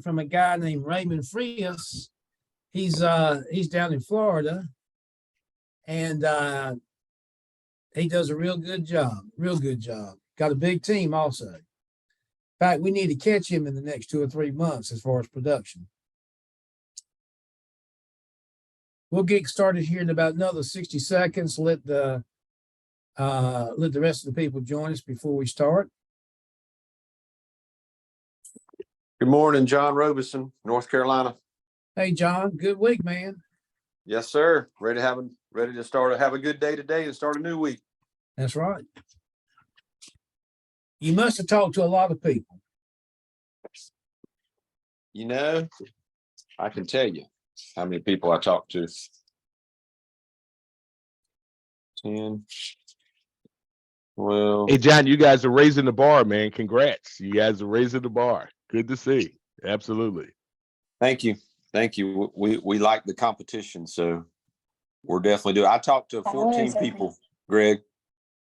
from a guy named Raymond Frias. He's down in Florida, and he does a real good job. Real good job. Got a big team also. In fact, we need to catch him in the next 2 or 3 months as far as production. We'll get started here in about another 60 seconds. Let the rest of the people join us before we start. Good morning, John Robeson, North Carolina. Hey, John. Good week, man. Yes, sir. Ready to start. Have a good day today and start a new week. That's right. You must have talked to a lot of people. You know, I can tell you how many people I talked to. 10. Well, Hey, John, you guys are raising the bar, man. Congrats. You guys are raising the bar. Good to see. Absolutely. thank you. Thank you. We like the competition, so we're definitely doing. I talked to 14 people, Greg.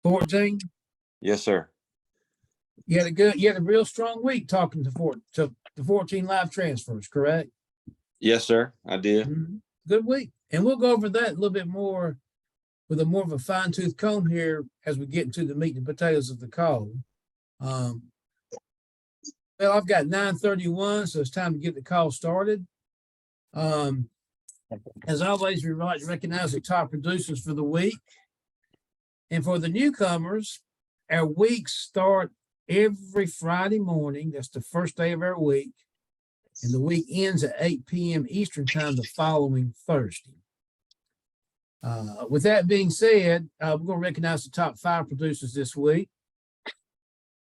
14. Yes, sir. You had a real strong week talking to the 14 live transfers, correct? Yes, sir. I did. Mhm. Good week. And we'll go over that a little bit more with more of a fine tooth comb here as we get into the meat and potatoes of the call. Well, I've got 9:31, so it's time to get the call started. As always, we like to recognize the top producers for the week. And for the newcomers, our weeks start every Friday morning. That's the first day of our week. And the week ends at 8 p.m. Eastern time the following Thursday. With that being said, we're going to recognize the top 5 producers this week.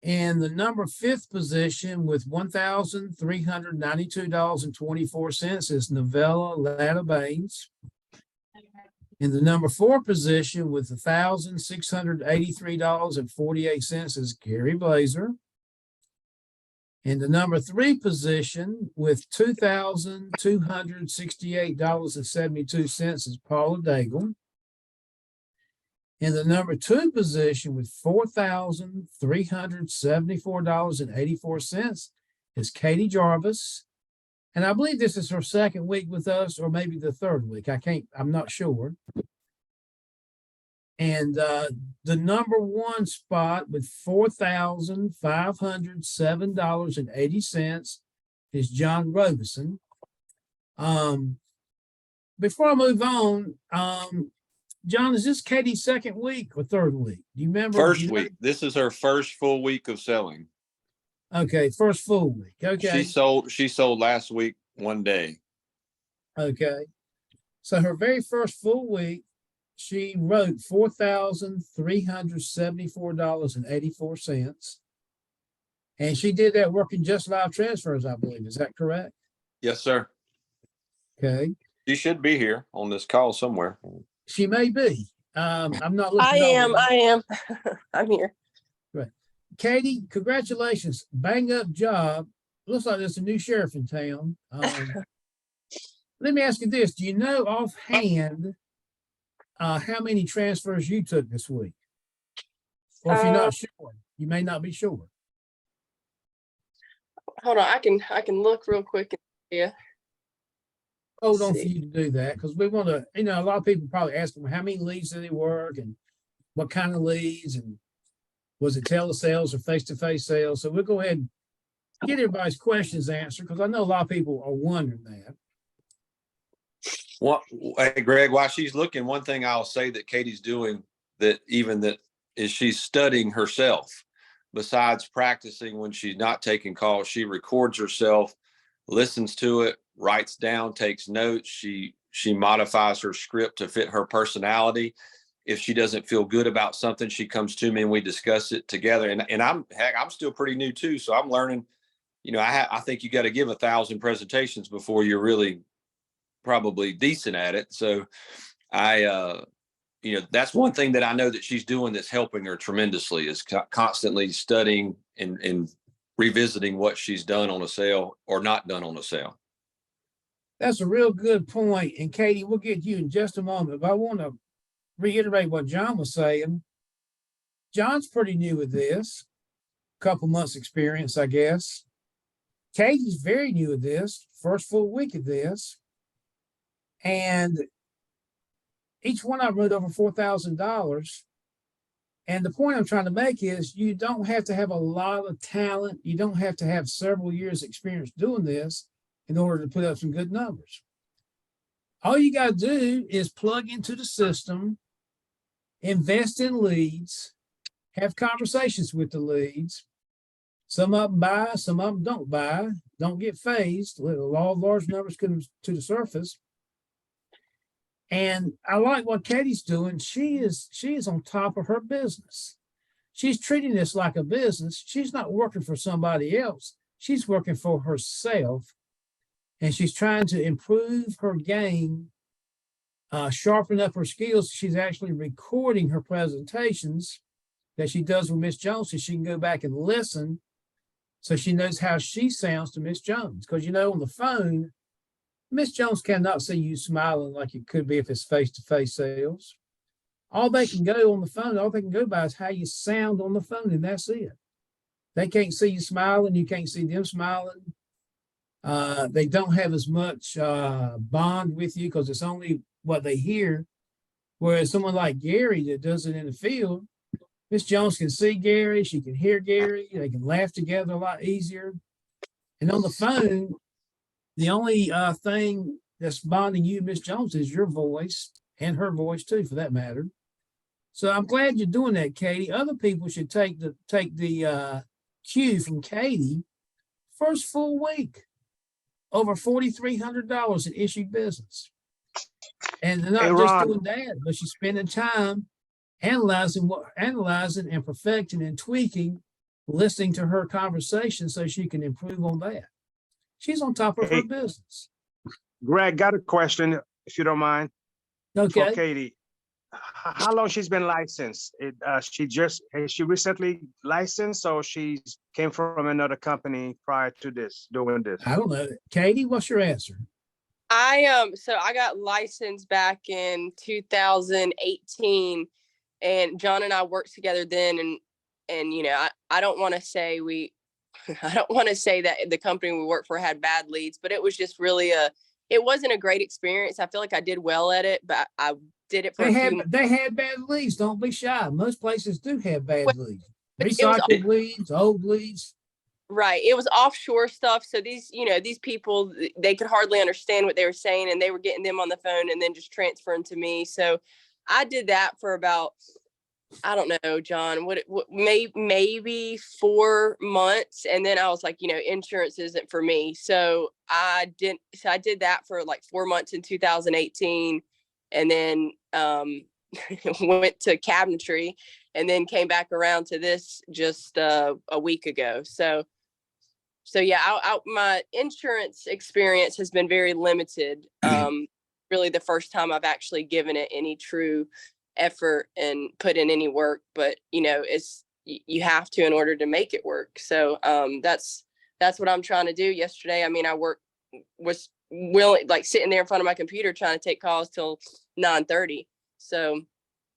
And the number 5th position with $1,392.24 is Novella Latta Baines. In the number 4 position with $1,683.48 is Gary Blazer. In the number 3 position with $2,268.72 is Paula Daigle. In the number 2 position with $4,374.84 is Katie Jarvis. And I believe this is her second week with us, or maybe the third week. I'm not sure. And the number 1 spot with $4,507.80 is John Robeson. Before I move on, John, is this Katie's second week or third week? Do you remember? First week. This is her first full week of selling. Okay, first full week. Okay. She sold last week one day. Okay. So her very first full week, she wrote $4,374.84. And she did that working just live transfers, I believe. Is that correct? Yes, sir. Okay. She should be here on this call somewhere. She may be. I'm not looking. I am. I'm here. Right. Katie, congratulations. Bang up job. Looks like there's a new sheriff in town. Let me ask you this. Do you know offhand how many transfers you took this week? Or if you're not sure, you may not be sure. Hold on, I can look real quick. Yeah. Hold on for you to do that, because we want to, a lot of people probably ask them how many leads did they work and what kind of leads, and was it telesales or face-to-face sales? So we'll go ahead and get everybody's questions answered, because I know a lot of people are wondering that. Well, hey, Greg, while she's looking, one thing I'll say that Katie's doing that is she's studying herself. Besides practicing when she's not taking calls, she records herself, listens to it, writes down, takes notes. She modifies her script to fit her personality. If she doesn't feel good about something, she comes to me and we discuss it together. And I'm still pretty new too, so I'm learning. I think you got to give 1,000 presentations before you're really probably decent at it. So that's one thing that I know that she's doing that's helping her tremendously, is constantly studying and revisiting what she's done on a sale or not done on a sale. That's a real good point. And Katie, we'll get you in just a moment, but I want to reiterate what John was saying. John's pretty new with this, couple months experience, I guess. Katie's very new at this, first full week of this. And each one of them wrote over $4,000. And the point I'm trying to make is you don't have to have a lot of talent. You don't have to have several years experience doing this in order to put up some good numbers. All you got to do is plug into the system, invest in leads, have conversations with the leads. Some of them buy, some of them don't buy, don't get phased. The law of large numbers come to the surface. And I like what Katie's doing. She is on top of her business. She's treating this like a business. She's not working for somebody else. She's working for herself. And she's trying to improve her game, sharpen up her skills. She's actually recording her presentations that she does with Miss Jones so she can go back and listen so she knows how she sounds to Miss Jones. Because, you know, on the phone, Miss Jones cannot see you smiling like it could be if it's face-to-face sales. All they can go on the phone, all they can go by is how you sound on the phone, and that's it. They can't see you smiling. You can't see them smiling. They don't have as much bond with you because it's only what they hear. Whereas someone like Gary that does it in the field, Miss Jones can see Gary, she can hear Gary, they can laugh together a lot easier. And on the phone, the only thing that's bonding you, Miss Jones, is your voice and her voice too, for that matter. So I'm glad you're doing that, Katie. Other people should take the cue from Katie. First full week, over $4,300 in issued business, and they're not Hey, just Ron. doing that, but she's spending time analyzing and perfecting and tweaking, listening to her conversation so she can improve on that. She's on top of her Hey. business. Greg, got a question, if you don't mind, for Okay. Katie. How long she's been licensed? Has she recently licensed, or she came from another company prior to this, doing this? I don't know. Katie, what's your answer? So I got licensed back in 2018, and John and I worked together then, and you know, I don't want to say I don't want to say that the company we worked for had bad leads, but it was just really it wasn't a great experience. I feel like I did well at it, but I did it for They a had few months. they had bad leads. Don't be shy. Most places do have bad Well, leads. but it was Recycled leads, old leads. right. It was offshore stuff. So these people, they could hardly understand what they were saying, and they were getting them on the phone and then just transferring to me. So I did that for about, I don't know, John, maybe 4 months. And then I was like, insurance isn't for me. So I did that for like 4 months in 2018. And then went to cabinetry, and then came back around to this just a week ago. So yeah, my insurance experience has been very limited. Really the first time I've actually given it any true effort and put in any work, but you have to in order to make it work. So that's what I'm trying to do. Yesterday, I mean, was willing, like sitting there in front of my computer trying to take calls till 9:30. So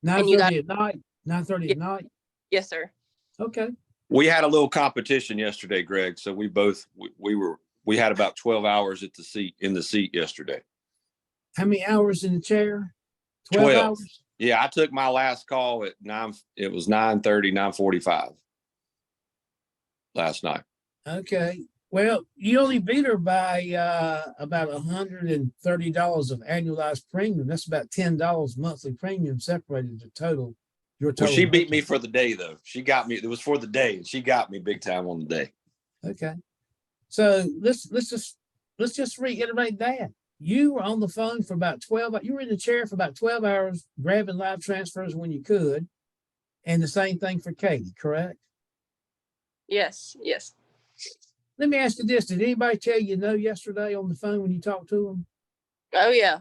9:30 at night. 9:30 at night. yes, sir. Okay. We had a little competition yesterday, Greg. So we had about 12 hours in the seat yesterday. How many hours in the chair? 12. hours. Yeah, I took my last call at 9. It was 9:30, 9:45 last night. Okay. Well, you only beat her by about $130 of annualized premium. That's about $10 monthly premium separated the total. Your total. Well, she beat me for the day, though. She got me. It was for the day, and she got me big time on the day. Okay. So let's just reiterate that. You were on the phone for about 12. You were in the chair for about 12 hours, grabbing live transfers when you could, and the same thing for Katie, correct? Yes. Let me ask you this: did anybody tell you no yesterday on the phone when you talked to them? Oh yeah.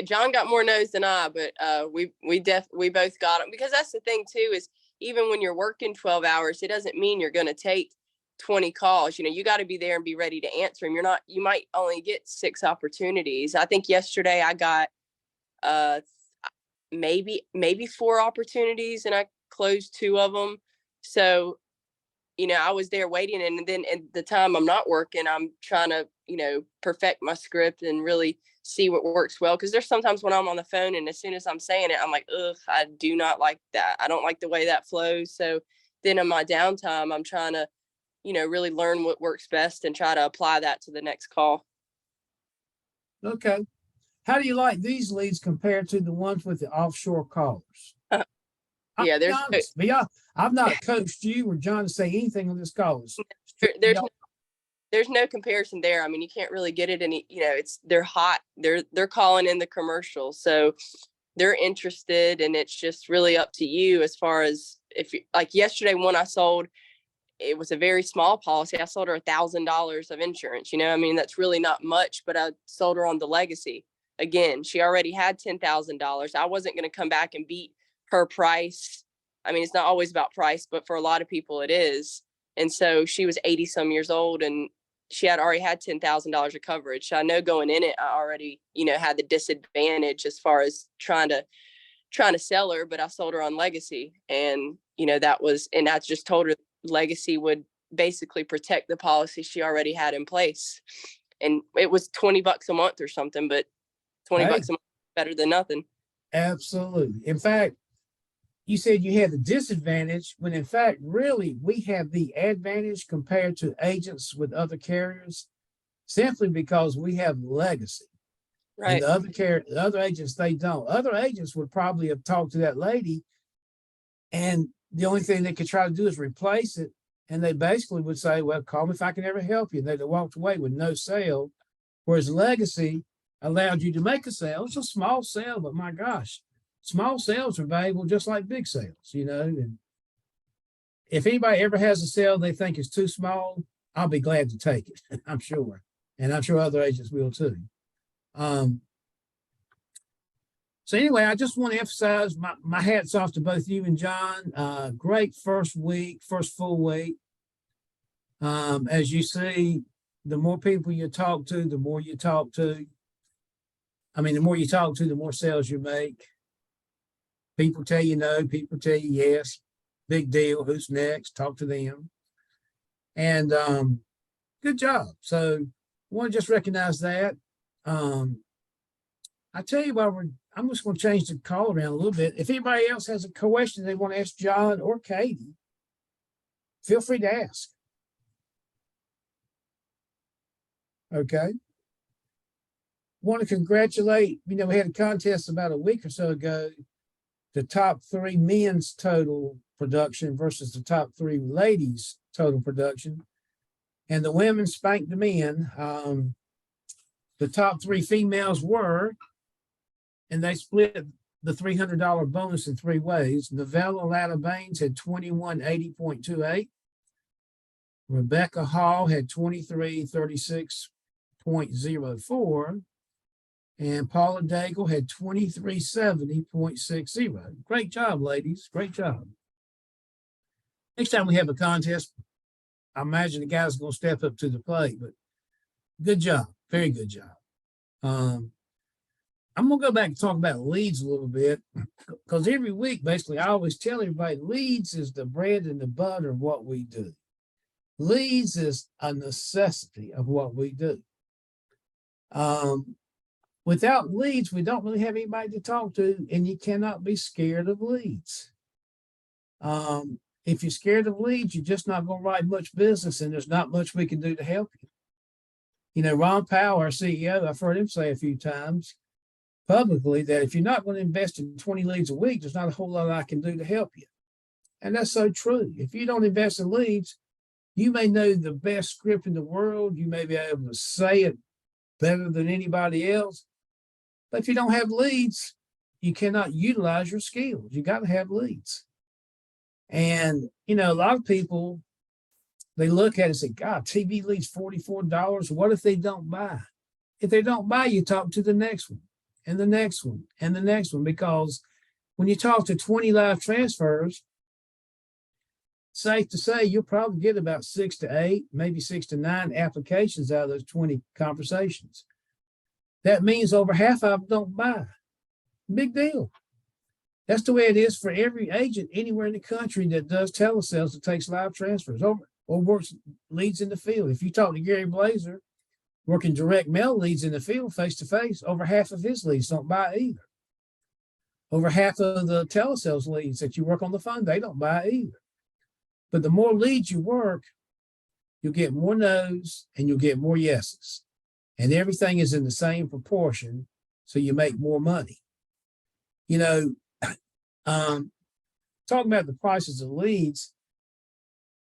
John got more no's than I, but we both got them, because that's the thing too, is even when you're working 12 hours, it doesn't mean you're going to take 20 calls. You got to be there and be ready to answer them. You might only get 6 opportunities. I think yesterday I got maybe 4 opportunities, and I closed 2 of them. So I was there waiting, and then at the time I'm not working, I'm trying to, perfect my script and really see what works well. Cause there's sometimes when I'm on the phone and as soon as I'm saying it, I'm like, ugh, I do not like that. I don't like the way that flows. So then in my downtime, I'm trying to, really learn what works best and try to apply that to the next call. Okay. How do you like these leads compared to the ones with the offshore callers? Yeah, Be honest, I've not coached you or John to say anything on this call. There's no comparison there. I mean, you can't really get it any, they're hot. They're calling in the commercial. So they're interested, and it's just really up to you as far as if you like yesterday when I sold, it was a very small policy. I sold her $1,000 of insurance. I mean, that's really not much, but I sold her on the legacy. Again, she already had $10,000. I wasn't going to come back and beat her price. I mean, it's not always about price, but for a lot of people it is. And so she was 80 some years old, and she had already had $10,000 of coverage. So I know going in it, I already, had the disadvantage as far as trying to sell her, but I sold her on legacy. And, and I just told her legacy would basically protect the policy she already had in place. And it was $20 a month or something, but $20 a month is better than nothing. Absolutely. In fact, you said you had the disadvantage when in fact, really, we have the advantage compared to agents with other carriers simply because we have legacy. Right. And the other agents, they don't. Other agents would probably have talked to that lady, and the only thing they could try to do is replace it. And they basically would say, well, call me if I can ever help you. And they'd have walked away with no sale. Whereas legacy allowed you to make a sale. It's a small sale, but my gosh, small sales are valuable just like big sales, And if anybody ever has a sale they think is too small, I'll be glad to take it, I'm sure. And I'm sure other agents will too. So anyway, I just want to emphasize my hats off to both you and John. Great first full week. As you see, the more people you talk to, the more you talk to. The more you talk to, the more sales you make. People tell you no, people tell you yes. Big deal. Who's next? Talk to them. And good job. So I want to just recognize that. I tell you what, I'm just going to change the call around a little bit. If anybody else has a question they want to ask John or Katie, feel free to ask. Okay. Want to congratulate, we had a contest about a week or so ago, the top 3 men's total production versus the top 3 ladies total production. And the women spanked the men. The top 3 females were, and they split the $300 bonus in 3 ways. Novella Latta Baines had 2180.28. Rebecca Hall had 2336.04. And Paula Daigle had 2370.60. Great job, ladies. Great job. Next time we have a contest, I imagine the guys are going to step up to the plate, but good job. Very good job. I'm going to go back and talk about leads a little bit because every week, basically, I always tell everybody leads is the bread and the butter of what we do. Leads is a necessity of what we do. Without leads, we don't really have anybody to talk to, and you cannot be scared of leads. If you're scared of leads, you're just not going to write much business, and there's not much we can do to help you. Ron Powell, our CEO, I've heard him say a few times publicly that if you're not going to invest in 20 leads a week, there's not a whole lot I can do to help you. And that's so true. If you don't invest in leads, you may know the best script in the world. You may be able to say it better than anybody else. But if you don't have leads, you cannot utilize your skills. You got to have leads. And, a lot of people, they look at it and say, God, TV leads $44. What if they don't buy? If they don't buy, you talk to the next one and the next one and the next one, because when you talk to 20 live transfers, safe to say you'll probably get about 6 to 8, maybe 6 to 9 applications out of those 20 conversations. That means over half of them don't buy. Big deal. That's the way it is for every agent anywhere in the country that does telesales that takes live transfers or works leads in the field. If you talk to Gary Blazer, working direct mail leads in the field face to face, over half of his leads don't buy either. Over half of the telesales leads that you work on the phone, they don't buy either. But the more leads you work, you'll get more no's and you'll get more yeses. And everything is in the same proportion, so you make more money. You know, talking about the prices of leads,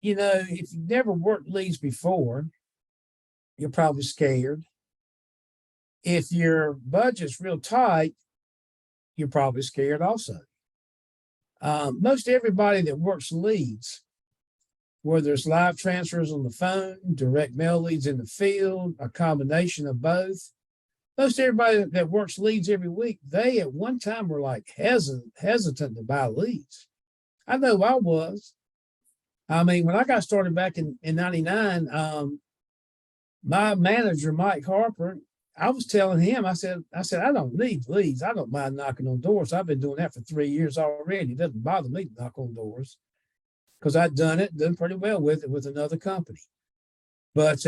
you know, if you've never worked leads before, you're probably scared. If your budget's real tight, you're probably scared also. Most everybody that works leads, whether it's live transfers on the phone, direct mail leads in the field, a combination of both, most everybody that works leads every week, they at one time were like hesitant to buy leads. I know I was. I mean, when I got started back in 99, my manager, Mike Harper, I was telling him, I said, I don't need leads. I don't mind knocking on doors. I've been doing that for 3 years already. It doesn't bother me to knock on doors because I'd done pretty well with it with another company. But,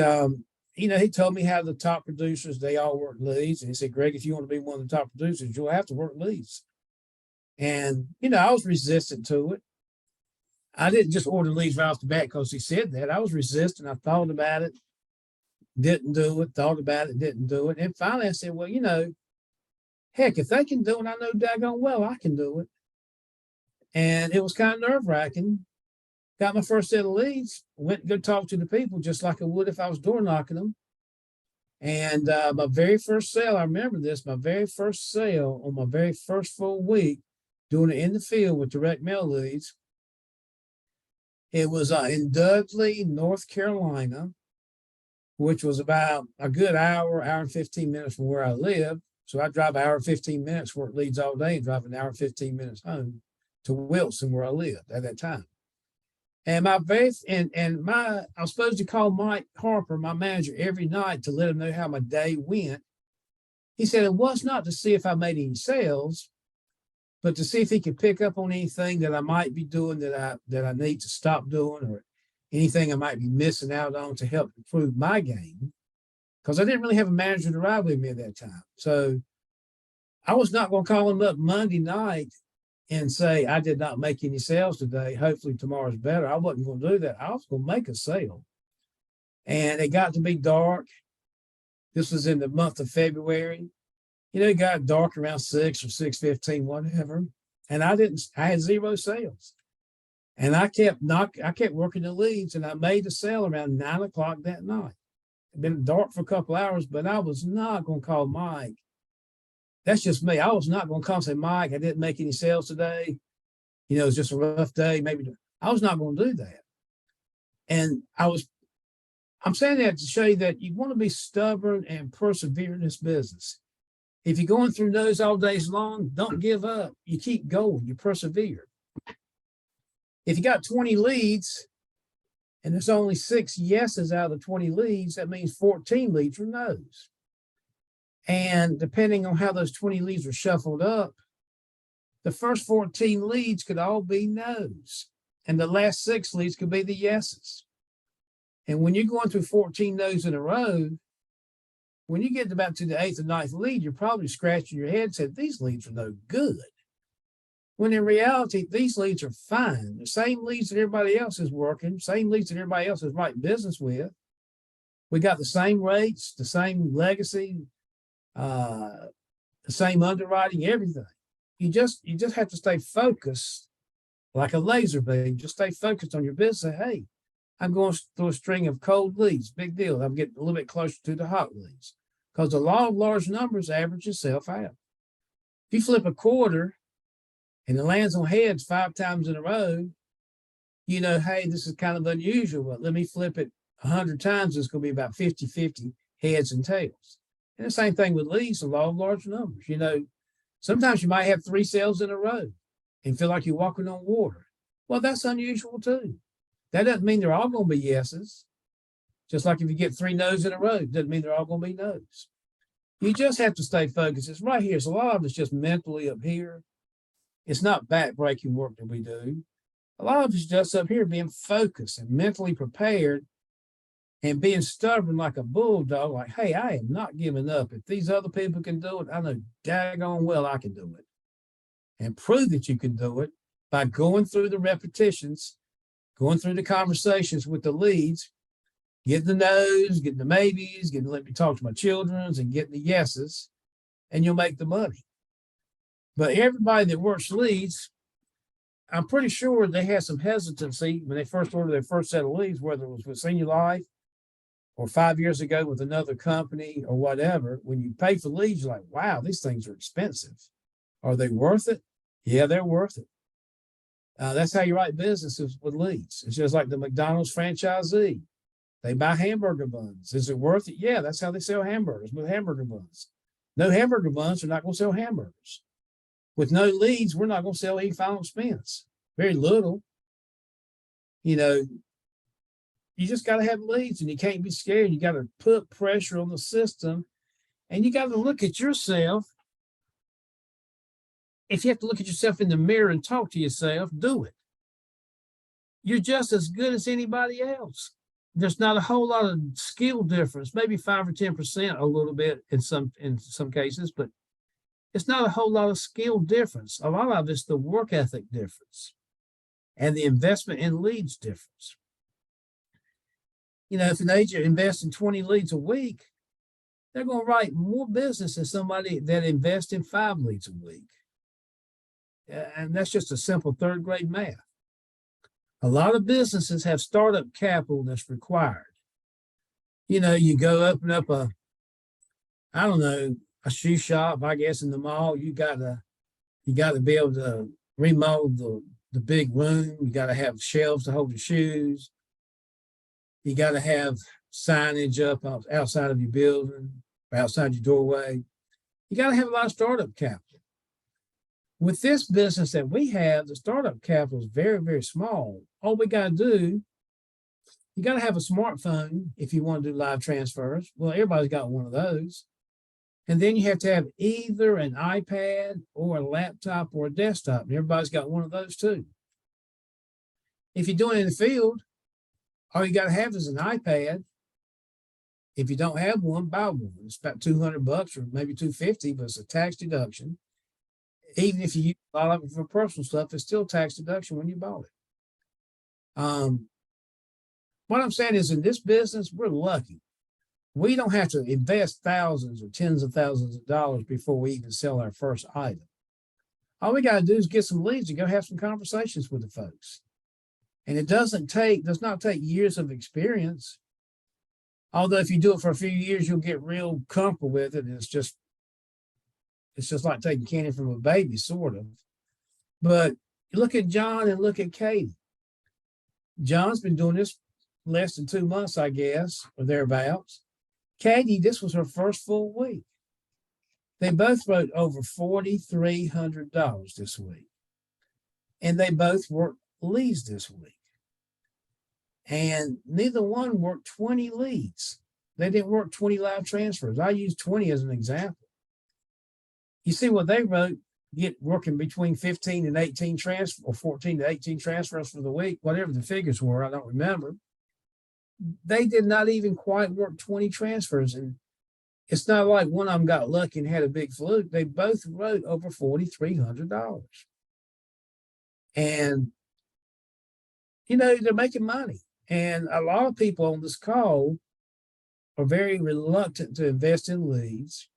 you know, he told me how the top producers, they all work leads. And he said, Greg, if you want to be one of the top producers, you'll have to work leads. And, you know, I was resistant to it. I didn't just order leads right off the bat because he said that. I was resistant. I thought about it, didn't do it, thought about it, didn't do it. And finally I said, well, you know, heck, if they can do it, I know daggone well I can do it. And it was kind of nerve-wracking. Got my first set of leads, went to go talk to the people just like I would if I was door knocking them. And my very first sale, I remember this, my very first sale on my very first full week doing it in the field with direct mail leads. It was in Dudley, North Carolina, which was about a good hour and 15 minutes from where I live. So I drive an hour and 15 minutes, work leads all day, and drive an hour and 15 minutes home to Wilson, where I lived at that time. And I was supposed to call Mike Harper, my manager, every night to let him know how my day went. He said it was not to see if I made any sales, but to see if he could pick up on anything that I might be doing that I need to stop doing, or anything I might be missing out on to help improve my game. Because I didn't really have a manager to ride with me at that time. So I was not going to call him up Monday night and say, I did not make any sales today. Hopefully tomorrow's better. I wasn't going to do that. I was going to make a sale. And it got to be dark. This was in the month of February. You know, it got dark around 6 or 6:15, whatever. And I had 0 sales. And I kept working the leads, and I made a sale around 9 o'clock that night. It'd been dark for a couple hours, but I was not going to call Mike. That's just me. I was not going to call and say, Mike, I didn't make any sales today. You know, it was just a rough day. Maybe I was not going to do that. And I'm saying that to show you that you want to be stubborn and persevere in this business. If you're going through those all days long, don't give up. You keep going, you persevere. If you got 20 leads and there's only 6 yeses out of the 20 leads, that means 14 leads are no's. And depending on how those 20 leads are shuffled up, the first 14 leads could all be no's. And the last 6 leads could be the yeses. And when you're going through 14 no's in a row, when you get about to the 8th or 9th lead, you're probably scratching your head and saying, these leads are no good. When in reality, these leads are fine. The same leads that everybody else is working, same leads that everybody else is writing business with. We got the same rates, the same legacy, the same underwriting, everything. You just have to stay focused like a laser beam. Just stay focused on your business. Say, hey, I'm going through a string of cold leads. Big deal. I'm getting a little bit closer to the hot leads because the law of large numbers average itself out. If you flip a quarter and it lands on heads 5 times in a row, you know, hey, this is kind of unusual, but let me flip it 100 times. It's going to be about 50-50 heads and tails. And the same thing with leads, the law of large numbers. You know, sometimes you might have 3 sales in a row and feel like you're walking on water. Well, that's unusual too. That doesn't mean they're all going to be yeses. Just like if you get 3 no's in a row, it doesn't mean they're all going to be no's. You just have to stay focused. It's right here. So a lot of it's just mentally up here. It's not backbreaking work that we do. A lot of it's just up here being focused and mentally prepared and being stubborn like a bulldog, like, hey, I am not giving up. If these other people can do it, I know daggone well I can do it. And prove that you can do it by going through the repetitions, going through the conversations with the leads, getting the no's, getting the maybes, getting to let me talk to my children's and getting the yeses, and you'll make the money. But everybody that works leads, I'm pretty sure they had some hesitancy when they first ordered their first set of leads, whether it was with Senior Life or 5 years ago with another company or whatever. When you pay for leads, you're like, wow, these things are expensive. Are they worth it? Yeah, they're worth it. That's how you write businesses with leads. It's just like the McDonald's franchisee. They buy hamburger buns. Is it worth it? Yeah, that's how they sell hamburgers, with hamburger buns. No hamburger buns are not going to sell hamburgers. With no leads, we're not going to sell any final expense. Very little. You know, you just got to have leads and you can't be scared. You got to put pressure on the system and you got to look at yourself. If you have to look at yourself in the mirror and talk to yourself, do it. You're just as good as anybody else. There's not a whole lot of skill difference, maybe 5 or 10%, a little bit in some cases, but it's not a whole lot of skill difference. A lot of it's the work ethic difference and the investment in leads difference. You know, if an agent invests in 20 leads a week, they're going to write more business than somebody that invests in 5 leads a week. And that's just a simple 3rd grade math. A lot of businesses have startup capital that's required. You know, you go open up a shoe shop, I guess, in the mall. You gotta be able to remodel the big room. You gotta have shelves to hold your shoes. You gotta have signage up outside of your building or outside your doorway. You gotta have a lot of startup capital. With this business that we have, the startup capital is very, very small. All we got to do, you got to have a smartphone if you want to do live transfers. Well, everybody's got one of those. And then you have to have either an iPad or a laptop or a desktop. And everybody's got one of those too. If you're doing it in the field, all you got to have is an iPad. If you don't have one, buy one. It's about $200 or maybe $250, but it's a tax deduction. Even if you use a lot of it for personal stuff, it's still tax deduction when you bought it. What I'm saying is in this business, we're lucky. We don't have to invest thousands or tens of thousands of dollars before we even sell our first item. All we got to do is get some leads and go have some conversations with the folks. And it does not take years of experience. Although if you do it for a few years, you'll get real comfortable with it. And it's just like taking candy from a baby, sort of. But look at John and look at Katie. John's been doing this less than 2 months, I guess, or thereabouts. Katie, this was her first full week. They both wrote over $4,300 this week. And they both worked leads this week. And neither one worked 20 leads. They didn't work 20 live transfers. I use 20 as an example. You see what they wrote, working between 15 and 18 transfers, or 14 to 18 transfers for the week, whatever the figures were, I don't remember. They did not even quite work 20 transfers. And it's not like one of them got lucky and had a big fluke. They both wrote over $4,300. And, you know, they're making money. And a lot of people on this call are very reluctant to invest in leads.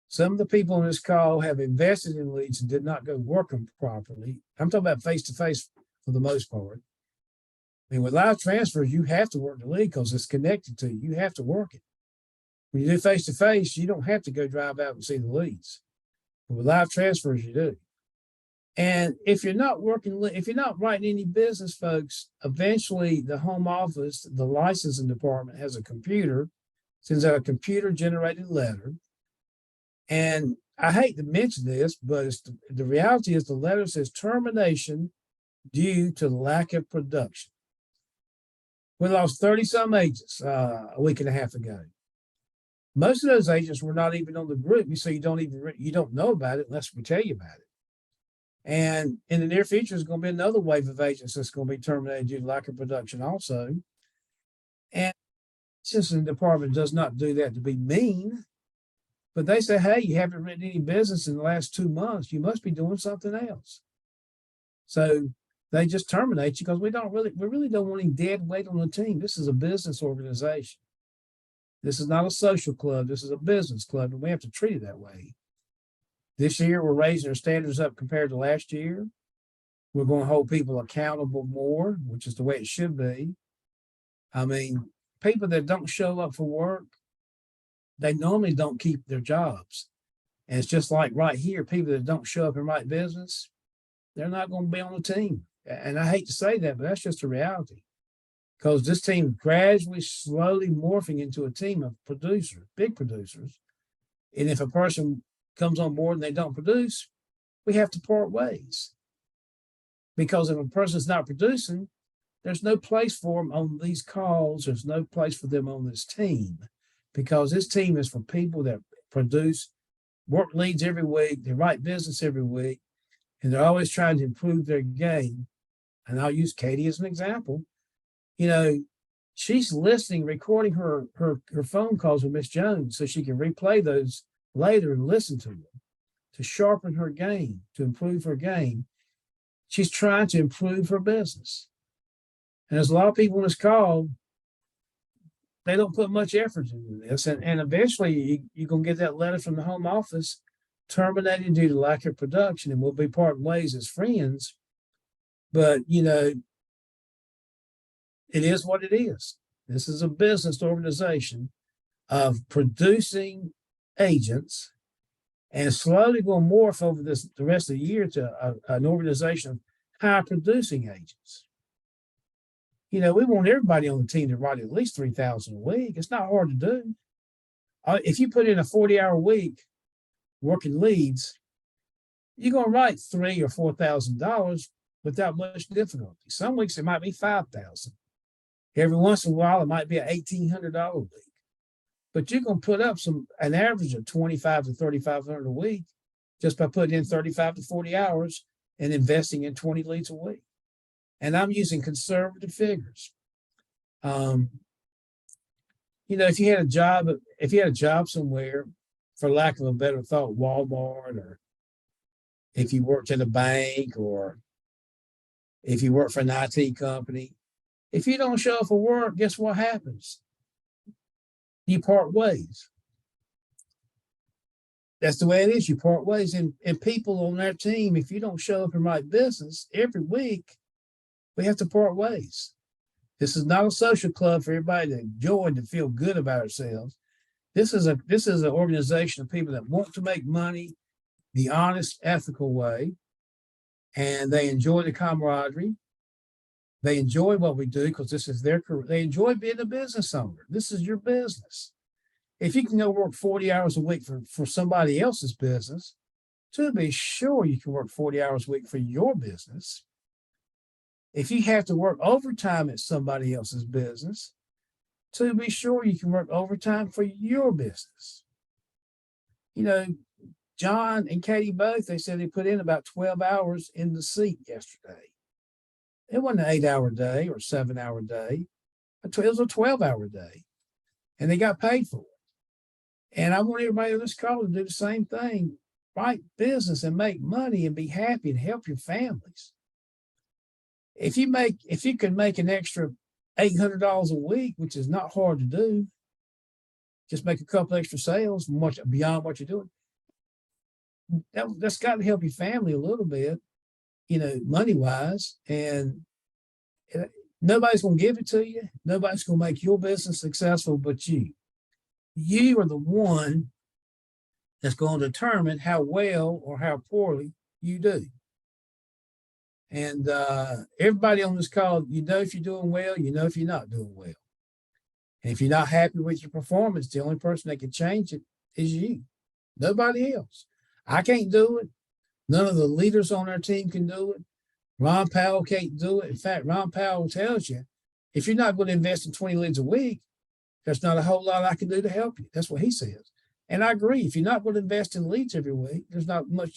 Some of the people on this call have invested in leads and did not go work them properly. I'm talking about face-to-face for the most part. I mean, with live transfers, you have to work the lead because it's connected to you. You have to work it. When you do face-to-face, you don't have to go drive out and see the leads. But with live transfers, you do. And if you're not writing any business, folks, eventually the home office, the licensing department has a computer, sends out a computer-generated letter. And I hate to mention this, but the reality is the letter says termination due to lack of production. We lost 30-some agents a week and a half ago. Most of those agents were not even on the group, so you don't know about it unless we tell you about it. And in the near future, there's going to be another wave of agents that's going to be terminated due to lack of production also. And since the department does not do that to be mean, but they say, hey, you haven't written any business in the last 2 months. You must be doing something else. So they just terminate you because we really don't want any dead weight on the team. This is a business organization. This is not a social club. This is a business club, and we have to treat it that way. This year, we're raising our standards up compared to last year. We're going to hold people accountable more, which is the way it should be. I mean, people that don't show up for work, they normally don't keep their jobs. And it's just like right here, people that don't show up in right business, they're not going to be on the team. And I hate to say that, but that's just a reality. Because this team is gradually, slowly morphing into a team of producers, big producers. And if a person comes on board and they don't produce, we have to part ways. Because if a person's not producing, there's no place for them on these calls. There's no place for them on this team. Because this team is for people that produce work leads every week, they write business every week, and they're always trying to improve their game. And I'll use Katie as an example. You know, she's listening, recording her phone calls with Miss Jones so she can replay those later and listen to them to sharpen her game, to improve her game. She's trying to improve her business. And there's a lot of people on this call, they don't put much effort into this. And eventually you're going to get that letter from the home office terminated due to lack of production, and we'll be parting ways as friends. But, you know, it is what it is. This is a business organization of producing agents, and slowly going to morph over the rest of the year to an organization of high producing agents. You know, we want everybody on the team to write at least 3,000 a week. It's not hard to do. If you put in a 40-hour week working leads, you're going to write $3,000 or $4,000 without much difficulty. Some weeks it might be 5,000. Every once in a while, it might be an $1,800 week. But you're going to put up an average of $2,500 to $3,500 a week just by putting in 35 to 40 hours and investing in 20 leads a week. And I'm using conservative figures. You know, if you had a job somewhere, for lack of a better thought, Walmart, or if you worked at a bank, or if you work for an IT company, if you don't show up for work, guess what happens? You part ways. That's the way it is. You part ways. And people on their team, if you don't show up and write business every week, we have to part ways. This is not a social club for everybody to enjoy and to feel good about ourselves. This is an organization of people that want to make money the honest, ethical way, and they enjoy the camaraderie. They enjoy what we do because this is their career. They enjoy being a business owner. This is your business. If you can go work 40 hours a week for somebody else's business, to be sure you can work 40 hours a week for your business. If you have to work overtime at somebody else's business, to be sure you can work overtime for your business. You know, John and Katie both, they said they put in about 12 hours in the seat yesterday. It wasn't an 8-hour day or 7-hour day. It was a 12-hour day. And they got paid for it. And I want everybody on this call to do the same thing. Write business and make money and be happy and help your families. If you can make an extra $800 a week, which is not hard to do, just make a couple extra sales beyond what you're doing. That's got to help your family a little bit, you know, money-wise. And nobody's going to give it to you. Nobody's going to make your business successful but you. You are the one that's going to determine how well or how poorly you do. And everybody on this call, you know if you're doing well, you know if you're not doing well. And if you're not happy with your performance, the only person that can change it is you. Nobody else. I can't do it. None of the leaders on our team can do it. Ron Powell can't do it. In fact, Ron Powell tells you, if you're not going to invest in 20 leads a week, there's not a whole lot I can do to help you. That's what he says. And I agree. If you're not going to invest in leads every week, there's not much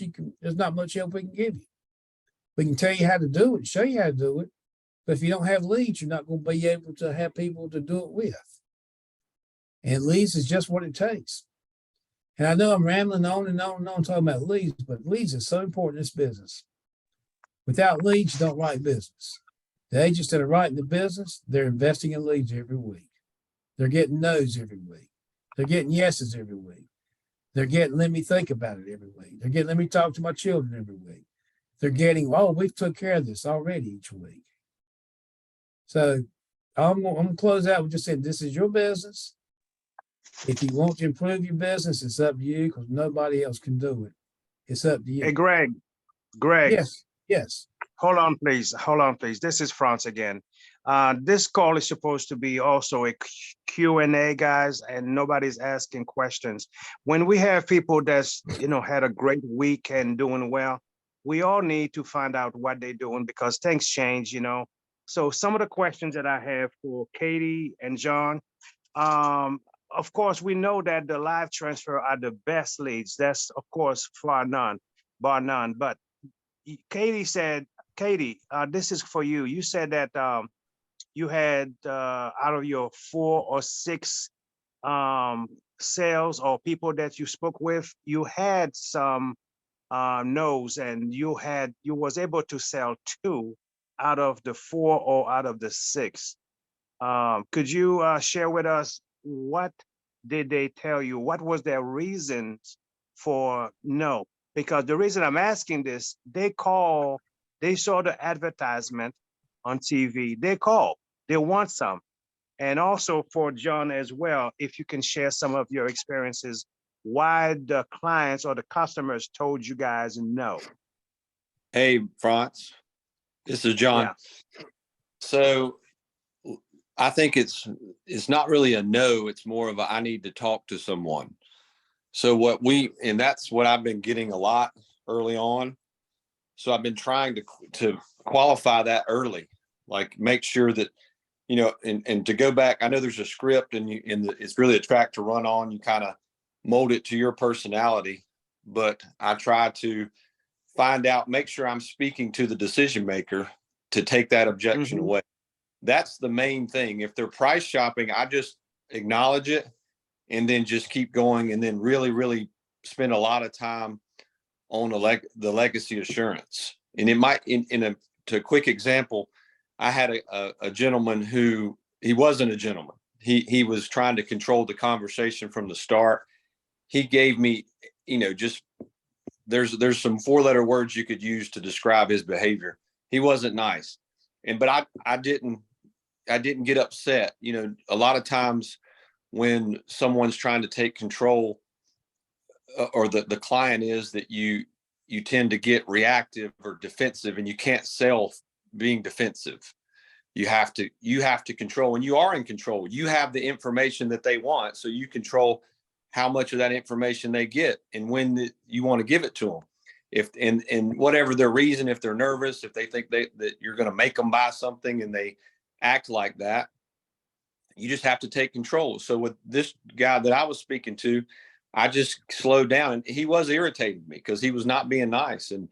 help we can give you. We can tell you how to do it, show you how to do it. But if you don't have leads, you're not going to be able to have people to do it with. And leads is just what it takes. And I know I'm rambling on and on and on talking about leads, but leads is so important in this business. Without leads, you don't write business. The agents that are writing the business, they're investing in leads every week. They're getting no's every week. They're getting yeses every week. They're getting, let me think about it every week. They're getting, let me talk to my children every week. They're getting, oh, we've took care of this already each week. So I'm going to close out with just saying, this is your business. If you want to improve your business, it's up to you because nobody else can do it. It's up to you. Hey, Greg, Yes, yes. hold on, please. Hold on, please. This is France again. This call is supposed to be also a Q&A, guys, and nobody's asking questions. When we have people that's, had a great week and doing well, we all need to find out what they're doing because things change, So some of the questions that I have for Katie and John, of course, we know that the live transfer are the best leads. That's, of course, bar none. But Katie said, this is for you. You said that you had out of your 4 or 6 sales or people that you spoke with, you had some no's, and you was able to sell 2 out of the 4 or out of the 6. Could you share with us what did they tell you? What was their reasons for no? Because the reason I'm asking this, they saw the advertisement on TV. They call, they want some. And also for John as well, if you can share some of your experiences, why the clients or the customers told you guys no. Hey, France, this is John. Yeah. So I think it's not really a no, it's more of a, I need to talk to someone. So and that's what I've been getting a lot early on. So I've been trying to qualify that early, like make sure that, and to go back, I know there's a script and it's really a track to run on. You kind of mold it to your personality, but I try to find out, make sure I'm speaking to the decision maker to take that objection away. That's the main thing. If they're price shopping, I just acknowledge it and then just keep going and then really, really spend a lot of time on the legacy assurance. And it might, to a quick example, I had a gentleman who, he wasn't a gentleman. He was trying to control the conversation from the start. He gave me, just, there's some 4-letter words you could use to describe his behavior. He wasn't nice. But I didn't get upset. A lot of times when someone's trying to take control or the client is, that you tend to get reactive or defensive, and you can't sell being defensive. You have to control, and you are in control. You have the information that they want, so you control how much of that information they get and when you want to give it to them. If and whatever their reason, if they're nervous, if they think that you're going to make them buy something and they act like that, you just have to take control. So with this guy that I was speaking to, I just slowed down, and he was irritating me because he was not being nice. And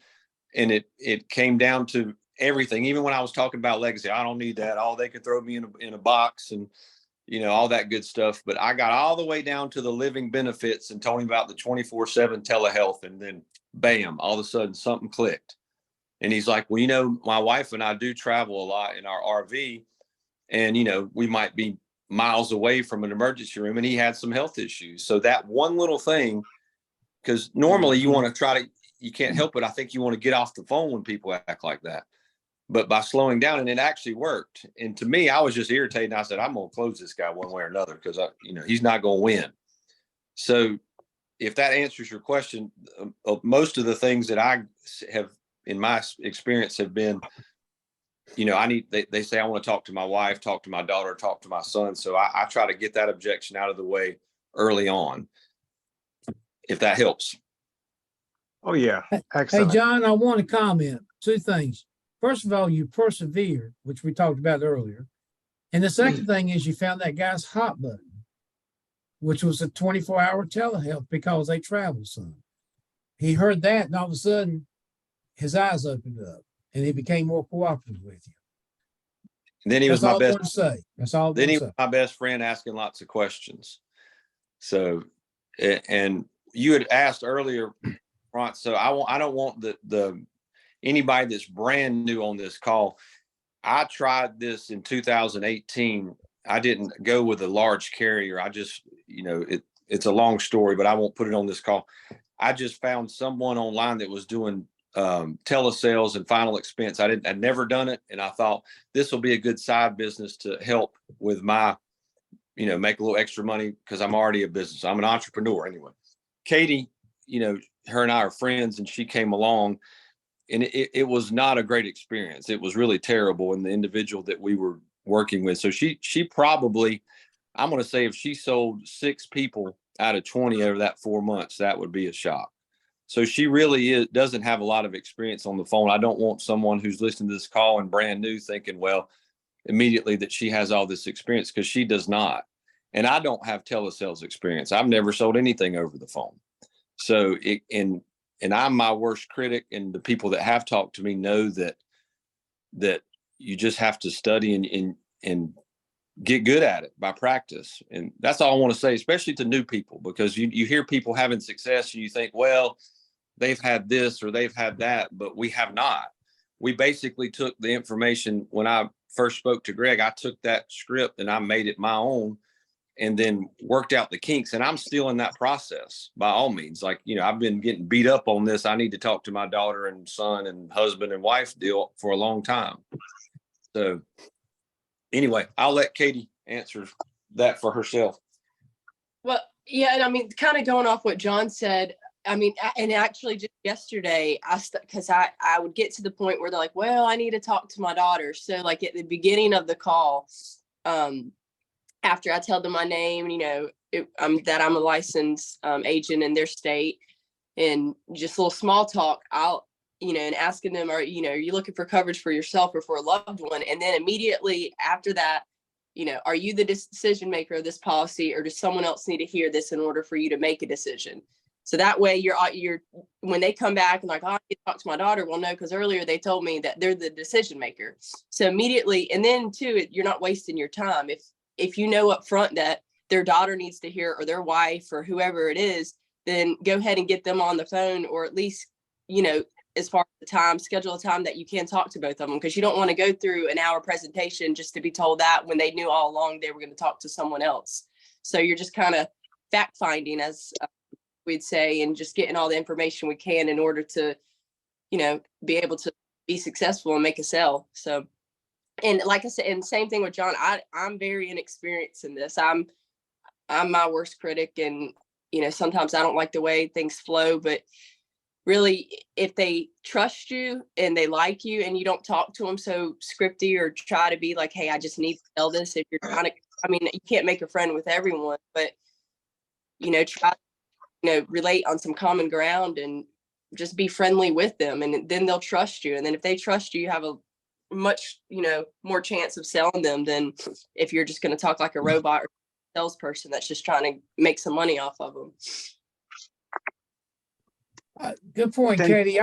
it came down to everything. Even when I was talking about legacy, I don't need that. Oh, they could throw me in a box and, all that good stuff. But I got all the way down to the living benefits and told him about the 24/7 telehealth. And then bam, all of a sudden something clicked. And he's like, well, my wife and I do travel a lot in our RV, and, we might be miles away from an emergency room, and he had some health issues. So that one little thing, because normally you want to you can't help it. I think you want to get off the phone when people act like that. But by slowing down, and it actually worked. And to me, I was just irritated. And I said, I'm going to close this guy one way or another because he's not going to win. So if that answers your question, most of the things that I have in my experience have been, they say, I want to talk to my wife, talk to my daughter, talk to my son. So I try to get that objection out of the way early on, if that helps. Oh, yeah. Hey, Excellent. John, I want to comment 2 things. First of all, you persevered, which we talked about earlier. And the second thing is you found that guy's hot button, which was a 24-hour telehealth because they travel some. He heard that, and all of a sudden his eyes opened up. and he became more cooperative with you. And then he was That's my all I best. want to say. That's all I Then want he to was say. my best friend, asking lots of questions. So, and you had asked earlier, Ron, so I don't want the anybody that's brand new on this call. I tried this in 2018. I didn't go with a large carrier. I just, it's a long story, but I won't put it on this call. I just found someone online that was doing telesales and final expense. I'd never done it. And I thought this will be a good side business to help with my, make a little extra money because I'm already a business. I'm an entrepreneur anyway. Katie, her and I are friends, and she came along, and it was not a great experience. It was really terrible. And the individual that we were working with, so she probably, I'm going to say, if she sold 6 people out of 20 over that 4 months, that would be a shock. So she really doesn't have a lot of experience on the phone. I don't want someone who's listening to this call and brand new thinking, well, immediately that she has all this experience, because she does not. And I don't have telesales experience. I've never sold anything over the phone. So and I'm my worst critic, and the people that have talked to me know that you just have to study and get good at it by practice. And that's all I want to say, especially to new people, because you hear people having success and you think, well, they've had this or they've had that, but we have not. We basically took the information. When I first spoke to Greg, I took that script and I made it my own, and then worked out the kinks. And I'm still in that process by all means. Like, I've been getting beat up on this. I need to talk to my daughter and son and husband and wife deal for a long time. So anyway, I'll let Katie answer that for herself. Well, yeah, and I mean, kind of going off what John said, I mean, and actually just yesterday, because I would get to the point where they're like, well, I need to talk to my daughter. So like at the beginning of the call, after I tell them my name, that I'm a licensed agent in their state, and just a little small talk, I'll, and asking them, are you looking for coverage for yourself or for a loved one? And then immediately after that, are you the decision maker of this policy, or does someone else need to hear this in order for you to make a decision? So that way you're when they come back and like, oh, I need to talk to my daughter. Well, no, because earlier they told me that they're the decision maker. So immediately, and then too, you're not wasting your time. If you know up front that their daughter needs to hear, or their wife, or whoever it is, then go ahead and get them on the phone, or at least, as far as the time, schedule a time that you can talk to both of them, because you don't want to go through an hour presentation just to be told that when they knew all along they were going to talk to someone else. So you're just kind of fact finding, as we'd say, and just getting all the information we can in order to, be able to be successful and make a sale. So, and like I said, and same thing with John, I'm very inexperienced in this. I'm my worst critic, and, sometimes I don't like the way things flow, but really, if they trust you and they like you, and you don't talk to them so scripty or try to be like, hey, I just need to tell this. If you're trying to, you can't make a friend with everyone, but, try, relate on some common ground and just be friendly with them. And then they'll trust you. And then if they trust you, you have a much, more chance of selling them than if you're just going to talk like a robot or salesperson that's just trying to make some money off of them. Good point, Thank- Katie.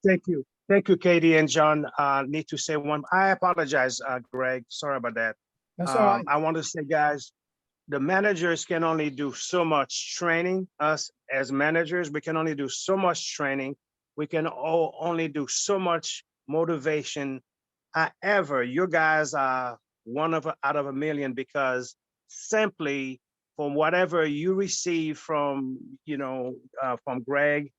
Thank you. Thank you, Katie and John. Need to say one. I apologize, Greg. Sorry about that. That's all right. I want to say, guys, the managers can only do so much training. Us as managers, we can only do so much training. We can only do so much motivation. However, you guys are one out of a million, because simply from whatever you receive from, from Greg,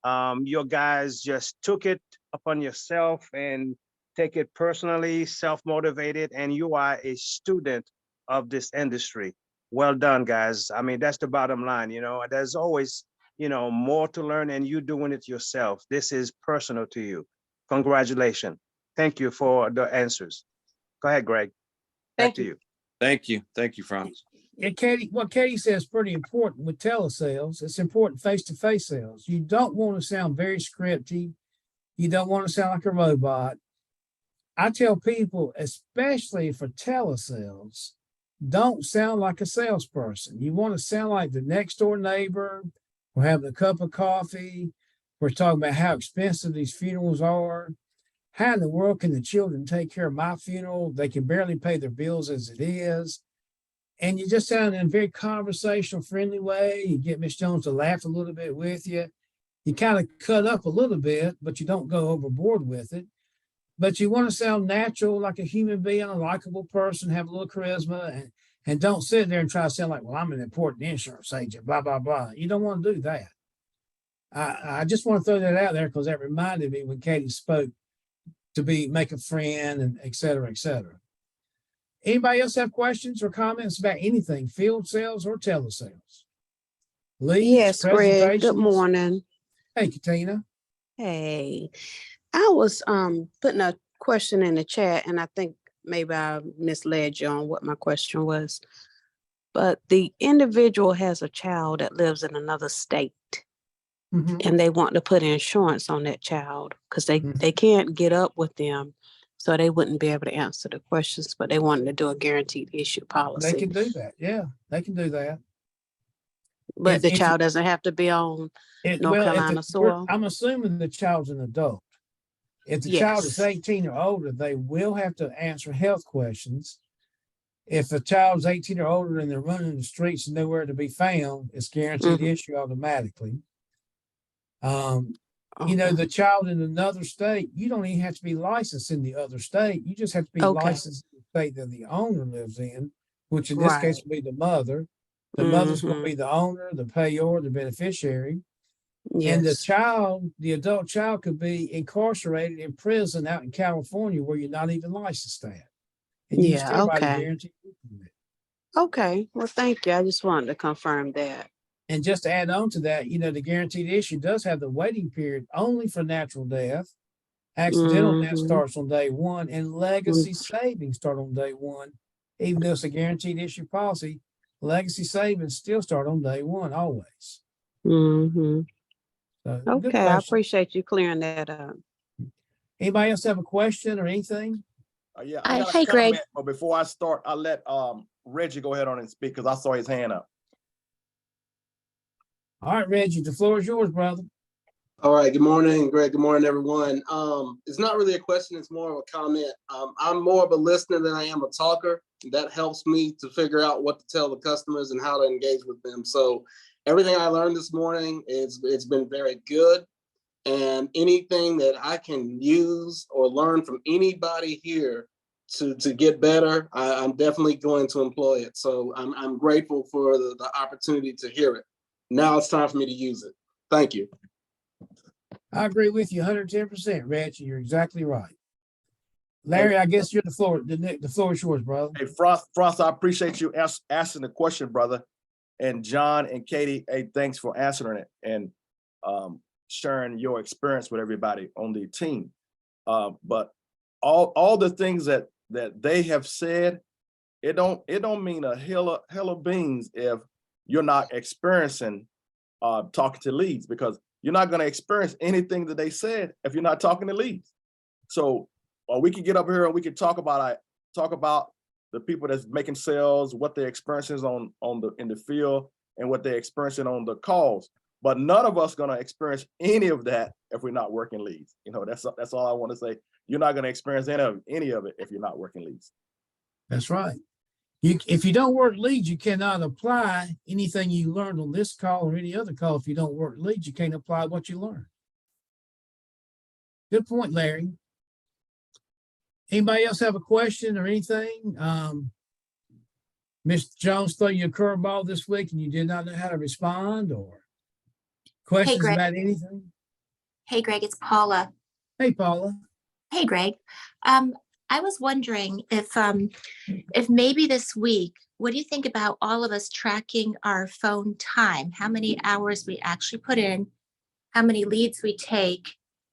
your guys just took it upon yourself and take it personally, self-motivated, and you are a student of this industry. Well done, guys. I mean, that's the bottom line. There's always, more to learn, and you doing it yourself. This is personal to you. Congratulations. Thank you for the answers. Go ahead, Greg. Back to you. Thank you. Thank you, Franz. And Katie, what Katie says is pretty important with telesales. It's important face-to-face sales. You don't want to sound very scripty. You don't want to sound like a robot. I tell people, especially for telesales, don't sound like a salesperson. You want to sound like the next door neighbor. We're having a cup of coffee. We're talking about how expensive these funerals are, how in the world can the children take care of my funeral? They can barely pay their bills as it is. And you just sound in a very conversational, friendly way. You get Miss Jones to laugh a little bit with you. You kind of cut up a little bit, but you don't go overboard with it. But you want to sound natural, like a human being, a likable person, have a little charisma, and don't sit there and try to sound like, well, I'm an important insurance agent, blah, blah, blah. You don't want to do that. I just want to throw that out there because that reminded me when Katie spoke to make a friend and et cetera, et cetera. Anybody else have questions or comments about anything, field sales or telesales? Leads, Yes, Greg, good presentations? morning. Hey, Katina. Hey, I was putting a question in the chat, and I think maybe I misled you on what my question was. But the individual has a child that lives in another state, Mhm. and they want to put insurance on that child because they Mhm. can't get up with them, so they wouldn't be able to answer the questions, but they wanted to do a guaranteed issue They policy. can do that. Yeah, they can do that. But the if you- child doesn't have to be on North well, Carolina soil. I'm assuming the child's an adult. If the child is Yes. 18 or older, they will have to answer health questions. If a child's 18 or older and they're running the streets and nowhere to be found, it's guaranteed Mhm. issue automatically. You know, Okay. the child in another state, you don't even have to be licensed in the other state. You just have to be Okay. licensed in the state that the owner lives in, which in this case Right. would be the mother. The mother's going to Mhm. be the owner, the payor, the beneficiary. And the Yes. child, the adult child could be incarcerated in prison out in California where you're not even licensed at. And you can Yeah, still write a okay. guarantee. With it. Okay. Well, thank you. I just wanted to confirm that. And just to add on to that, you know, the guaranteed issue does have the waiting period only for natural death. Accidental death Mhm. starts on day one, and legacy savings start on day one. Even though it's a guaranteed issue policy, legacy savings still start on day one always. Mhm. So, good Okay, I question. appreciate you clearing that up. Anybody else have a question or anything? Yeah, I got a Hey, Greg. comment, but before I start, I'll let Reggie go ahead on and speak because I saw his hand up. All right, Reggie, the floor is yours, brother. All right. Good morning, Greg. Good morning, everyone. It's not really a question. It's more of a comment. I'm more of a listener than I am a talker. That helps me to figure out what to tell the customers and how to engage with them. So everything I learned this morning it's been very good. And anything that I can use or learn from anybody here to get better, I'm definitely going to employ it. So I'm grateful for the opportunity to hear it. Now it's time for me to use it. Thank you. I agree with you 110%, Reggie. You're exactly right. Larry, I guess you're the floor. The floor is yours, brother. Hey, Franz, I appreciate you asking the question, brother. And John and Katie, hey, thanks for answering it and sharing your experience with everybody on the team. But all the things that they have said, it don't mean a hell of beans if you're not experiencing talking to leads, because you're not going to experience anything that they said if you're not talking to leads. So we can get up here and we can talk about the people that's making sales, what their experience is in the field, and what they're experiencing on the calls. But none of us going to experience any of that if we're not working leads. You know, that's all I want to say. You're not going to experience any of it if you're not working leads. That's right. If you don't work leads, you cannot apply anything you learned on this call or any other call. If you don't work leads, you can't apply what you learned. Good point, Larry. Anybody else have a question or anything? Mr. Jones threw you a curveball this week and you did not know how to respond, or questions Greg. about anything? Hey, Greg, it's Paula. Hey, Paula. Hey, Greg. I was wondering if maybe this week, what do you think about all of us tracking our phone time? How many hours we actually put in, how many leads we take,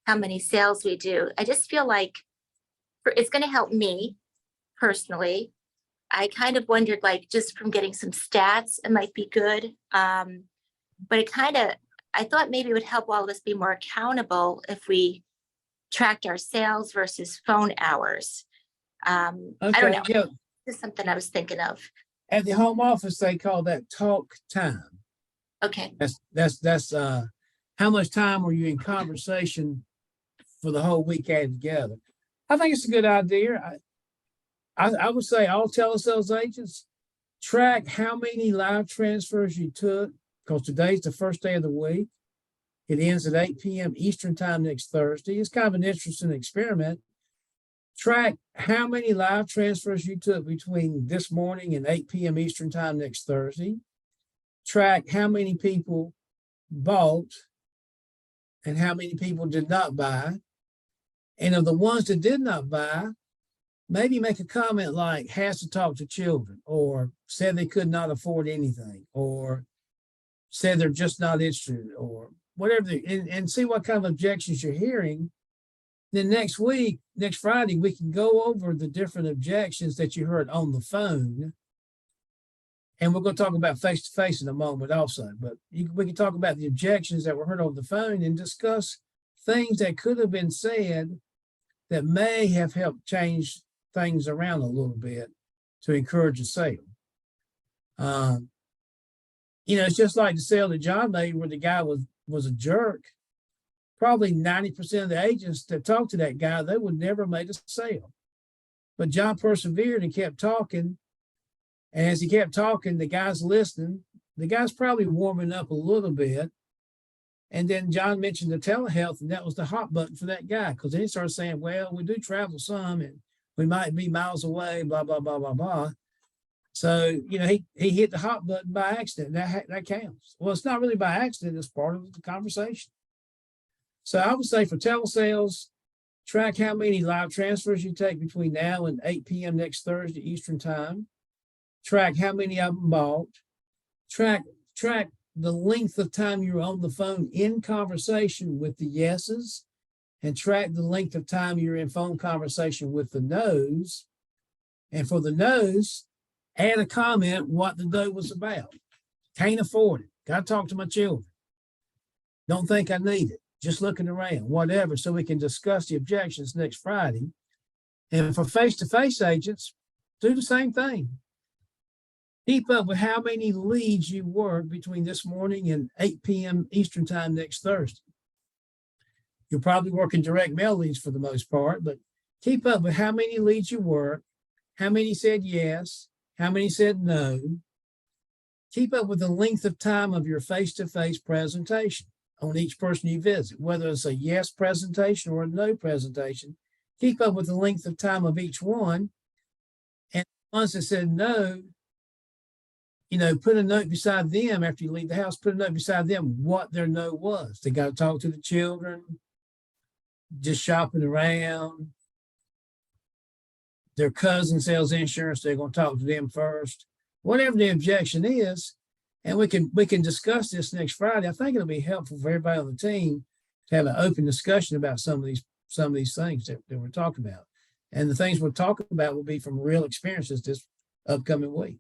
how many sales we do? I just feel like it's going to help me personally. I kind of wondered, like, just from getting some stats, it might be good. But I thought maybe it would help all of us be more accountable if we tracked our sales versus phone hours. I don't know. Yeah. This is something I was thinking of. At the home office, they call that talk time. Okay. That's how much time were you in conversation for the whole week added together. I think it's a good idea. I would say all telesales agents track how many live transfers you took, because today's the first day of the week. It ends at 8 p.m. Eastern time next Thursday. It's kind of an interesting experiment. Track how many live transfers you took between this morning and 8 p.m. Eastern time next Thursday. Track how many people bought and how many people did not buy. And of the ones that did not buy, maybe make a comment like has to talk to children, or said they could not afford anything, or said they're just not interested, or whatever, and see what kind of objections you're hearing. Then next week, next Friday, we can go over the different objections that you heard on the phone. And we're going to talk about face-to-face in a moment also, but we can talk about the objections that were heard on the phone and discuss things that could have been said that may have helped change things around a little bit to encourage a sale. It's just like the sale that John made where the guy was a jerk. Probably 90% of the agents that talked to that guy, they would never have made a sale. But John persevered and kept talking. And as he kept talking, the guy's listening. The guy's probably warming up a little bit. And then John mentioned the telehealth, and that was the hot button for that guy. Because then he started saying, well, we do travel some, and we might be miles away, blah, blah, blah, blah, blah. So, he hit the hot button by accident. That counts. Well, it's not really by accident. It's part of the conversation. So I would say for telesales, track how many live transfers you take between now and 8 p.m. next Thursday Eastern time. Track how many of them bought. Track the length of time you're on the phone in conversation with the yeses, and track the length of time you're in phone conversation with the no's. And for the no's, add a comment what the no was about. Can't afford it. Got to talk to my children. Don't think I need it. Just looking around, whatever, so we can discuss the objections next Friday. And for face-to-face agents, do the same thing. Keep up with how many leads you work between this morning and 8 p.m. Eastern time next Thursday. You're probably working direct mail leads for the most part, but keep up with how many leads you work, how many said yes, how many said no. Keep up with the length of time of your face-to-face presentation on each person you visit, whether it's a yes presentation or a no presentation. Keep up with the length of time of each one. And the ones that said no, put a note beside them after you leave the house, put a note beside them what their no was. They got to talk to the children, just shopping around. Their cousin sells insurance, they're going to talk to them first. Whatever the objection is, and we can discuss this next Friday. I think it'll be helpful for everybody on the team to have an open discussion about some of these things that we're talking about. And the things we're talking about will be from real experiences this upcoming week.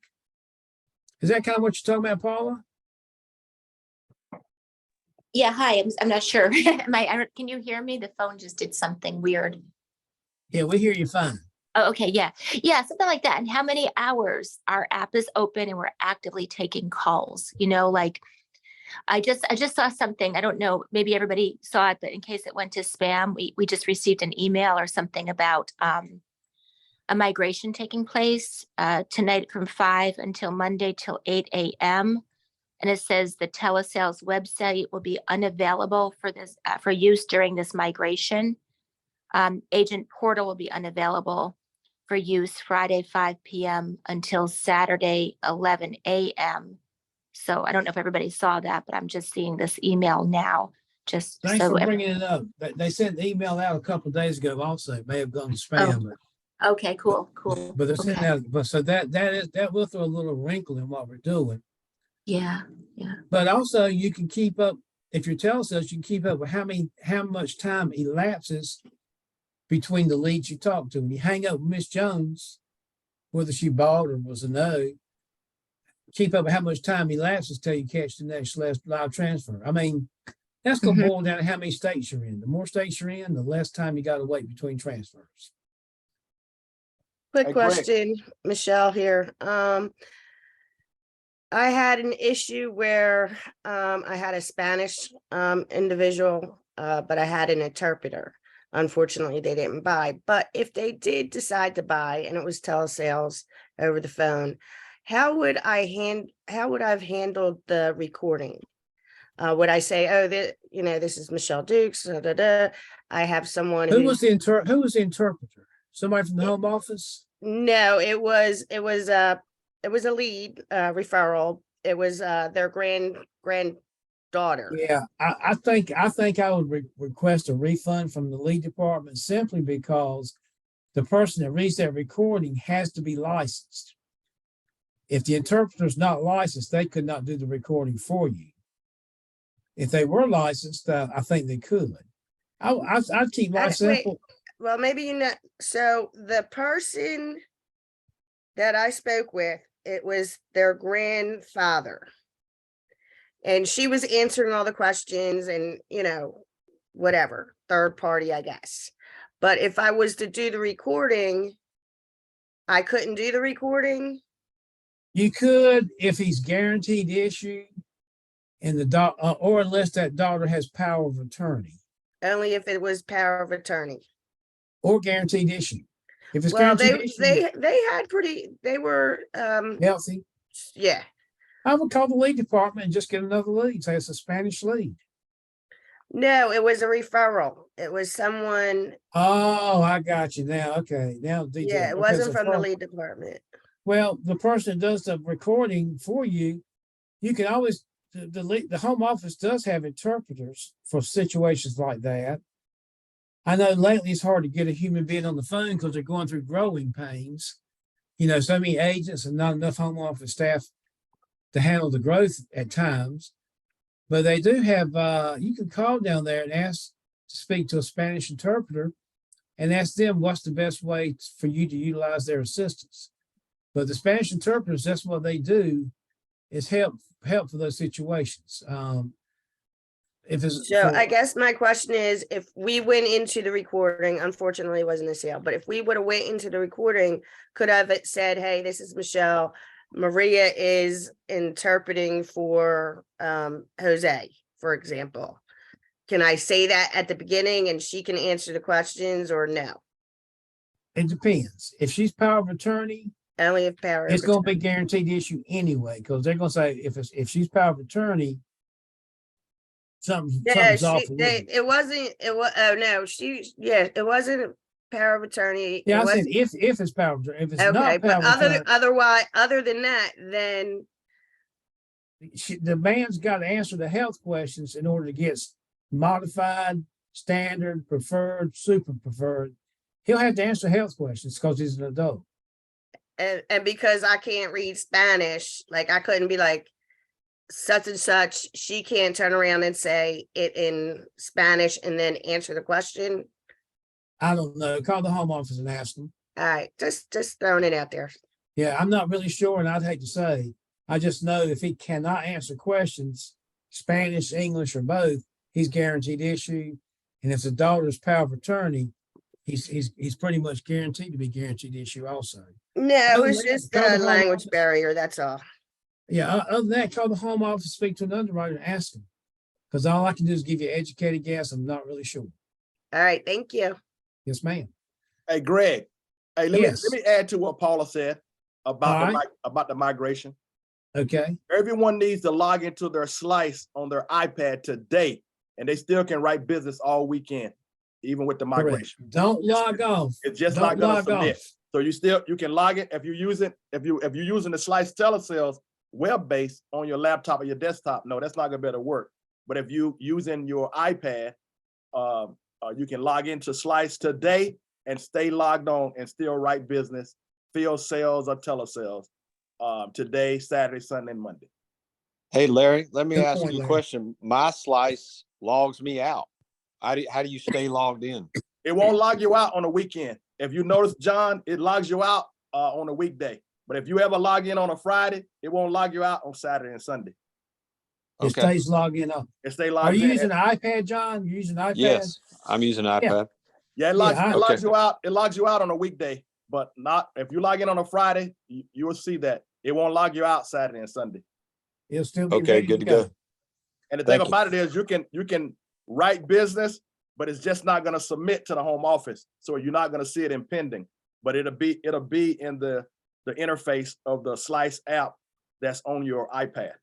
Is that kind of what you're talking about, Paula? Yeah, hi, I'm not sure. Can you hear me? The phone just did something weird. Yeah, we hear you fine. Oh, okay, yeah, something like that. And how many hours our app is open and we're actively taking calls? Like I just saw something. I don't know, maybe everybody saw it, but in case it went to spam, we just received an email or something about a migration taking place tonight from 5 until Monday till 8 a.m. And it says the telesales website will be unavailable for this for use during this migration. Agent portal will be unavailable for use Friday 5 p.m. until Saturday 11 a.m. So I don't know if everybody saw that, but I'm just seeing this email now. Just Thanks so for bringing it up. They sent the email out a couple of days ago. Also, it may have gone to spam. Okay, cool. But they're sending Okay. out. But so that will throw a little wrinkle in what we're doing. Yeah. But also, you can keep up if you're telesales. You can keep up with how much time elapses between the leads you talk to. When you hang up with Miss Jones, whether she bought or was a no, keep up with how much time elapses till you catch the next live transfer. I mean, that's going to boil down to how many states you're in. The more states you're in, the less time you got to wait between transfers. Quick Hey, Greg. question, Michelle here. I had an issue where I had a Spanish individual, but I had an interpreter. Unfortunately, they didn't buy, but if they did decide to buy and it was telesales over the phone, how would I have handled the recording? Would I say, oh, this is Michelle Dukes, da, da, da. I have someone Who who, was the interpreter? Somebody from the home office? no, it was a lead referral. It was their granddaughter. Yeah, I think I would request a refund from the lead department simply because the person that reads that recording has to be licensed. If the interpreter's not licensed, they could not do the recording for you. If they were licensed, I think they could. I'd keep life Wait, simple. well, maybe so the person that I spoke with, it was their grandfather. And she was answering all the questions and, whatever, third party, I guess. But if I was to do the recording, I couldn't do the recording. You could if he's guaranteed issue, and or unless that daughter has power of attorney Only if it was power of attorney. or guaranteed issue. If it's Well, guaranteed issue, they were, healthy, yeah. I would call the lead department and just get another lead. Say it's a Spanish lead. No, it was a referral. It was someone, Oh, I got you now. Okay, now detail. yeah, it Okay, wasn't so from the for- lead department. Well, the person that does the recording for you, you can always the home office does have interpreters for situations like that. I know lately it's hard to get a human being on the phone because they're going through growing pains. So many agents and not enough home office staff to handle the growth at times. But they do have you can call down there and ask to speak to a Spanish interpreter and ask them what's the best way for you to utilize their assistance. But the Spanish interpreters, that's what they do, is help for those situations. If it's So I for- guess my question is, if we went into the recording, unfortunately it wasn't a sale, but if we would have went into the recording, could have it said, hey, this is Michelle. Maria is interpreting for Jose, for example. Can I say that at the beginning and she can answer the questions or no? it depends. If she's power of attorney, Only if power. it's of going to be attorney. guaranteed issue anyway, because they're going to say if she's power of attorney, something's off. It wasn't, oh no, it wasn't power of attorney. Yeah, It I said wasn't- if it's power of attorney, if it's Okay, not but power of attorney, other than that, then the man's got to answer the health questions in order to get modified, standard, preferred, super preferred. He'll have to answer health questions because he's an adult. and because I can't read Spanish, like I couldn't be like such and such, she can't turn around and say it in Spanish and then answer the question. I don't know. Call the home office and ask them. All right, just throwing it out there. Yeah, I'm not really sure, and I'd hate to say. I just know if he cannot answer questions, Spanish, English, or both, he's guaranteed issue. And if the daughter's power of attorney, he's pretty much guaranteed to be guaranteed issue also. No, it Other was than that, just call the a home language office. barrier, that's all. Yeah, other than that, call the home office, speak to an underwriter and ask them. Because all I can do is give you an educated guess. I'm not really sure. All right, thank you. Yes, ma'am. Hey, Greg, hey, Yes. let me add to what Paula said about All about the migration. Okay. Everyone needs to log into their Slice on their iPad today, and they still can write business all weekend, even with the Correct. migration. Don't log off. It's just Don't not gonna log submit. off. So you can log it if if you're using the Slice telesales web based on your laptop or your desktop. No, that's not gonna be able to work. But if you using your iPad, you can log into Slice today and stay logged on and still write business, field sales or telesales today, Saturday, Sunday, and Monday. Hey, Larry, let me Good ask point, you a Larry. question. My Slice logs me out. How do you stay logged in? It won't log you out on a weekend. If you notice, John, it logs you out on a weekday. But if you ever log in on a Friday, it won't log you out on Saturday and Sunday. It Okay. stays logged in up. It stay Are logged you in. using an iPad, John? You using an iPad? Yes, I'm using iPad. Yeah, it logs, Yeah, it logs okay. you out. It logs you out on a weekday, but not if you log in on a Friday. You will see that it won't log you out Saturday and Sunday. It'll still be Okay, ready good to go. And the thing Thank you. about it is, you can write business but it's just not gonna submit to the home office. So you're not gonna see it in pending, but it'll be in the interface of the Slice app that's on your iPad.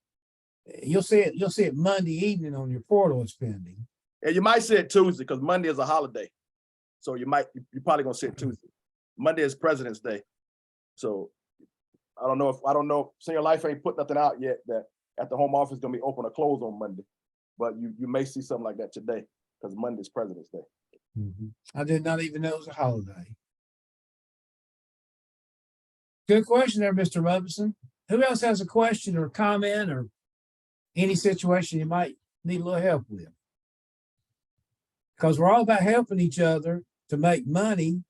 You'll see it Monday evening on your portal it's pending. And you might see it Tuesday because Monday is a holiday. So you're probably gonna see it Tuesday. Monday is President's Day. So I don't know, Senior Life ain't put nothing out yet that at the home office gonna be open or closed on Monday. But you may see something like that today because Monday's President's Day. I did not even know it was a holiday. Good question there, Mr. Robinson. Who else has a question or comment or any situation you might need a little help with? Because we're all about helping each other to make money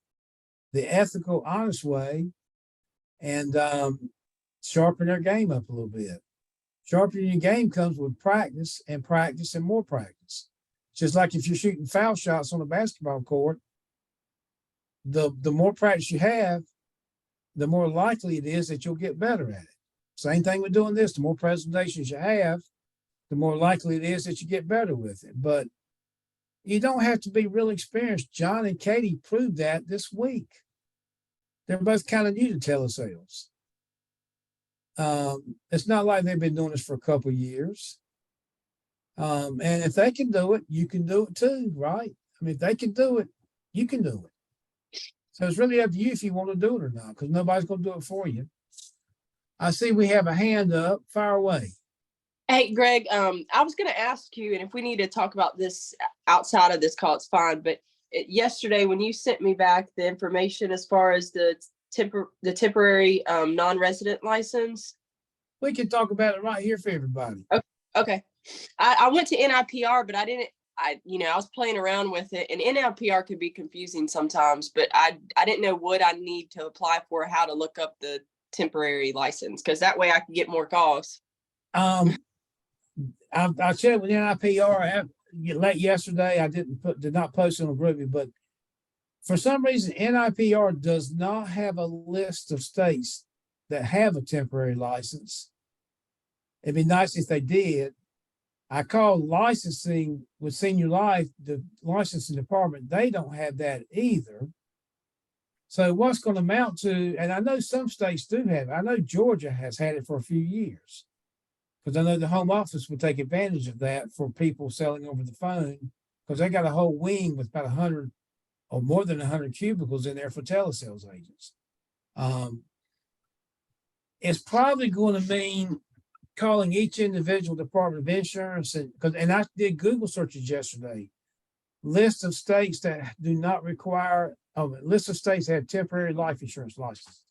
the ethical, honest way and sharpen their game up a little bit. Sharpening your game comes with practice and practice and more practice. Just like if you're shooting foul shots on a basketball court, the more practice you have, the more likely it is that you'll get better at it. Same thing with doing this. The more presentations you have, the more likely it is that you get better with it. But you don't have to be really experienced. John and Katie proved that this week. They're both kind of new to telesales. It's not like they've been doing this for a couple of years. And if they can do it, you can do it too, right? I mean, if they can do it, you can do it. So it's really up to you if you want to do it or not, because nobody's going to do it for you. I see we have a hand up. Fire away. Hey, Greg, I was going to ask you, and if we need to talk about this outside of this call, it's fine. But yesterday, when you sent me back the information as far as the temporary non-resident license, We can talk about it right here for everybody. okay. I went to NIPR, but I was playing around with it, and NIPR can be confusing sometimes, but I didn't know what I need to apply for, how to look up the temporary license, because that way I can get more calls. I checked with NIPR late yesterday. I did not post it on Groovy, but for some reason, NIPR does not have a list of states that have a temporary license. It'd be nice if they did. I called licensing with Senior Life, the licensing department. They don't have that either. So what's going to amount to, and I know some states do have it. I know Georgia has had it for a few years, because I know the home office would take advantage of that for people selling over the phone, because they got a whole wing with about 100 or more than 100 cubicles in there for telesales agents. It's probably going to mean calling each individual Department of Insurance, and I did Google searches yesterday. List of states that do not require, list of states that have temporary life insurance license.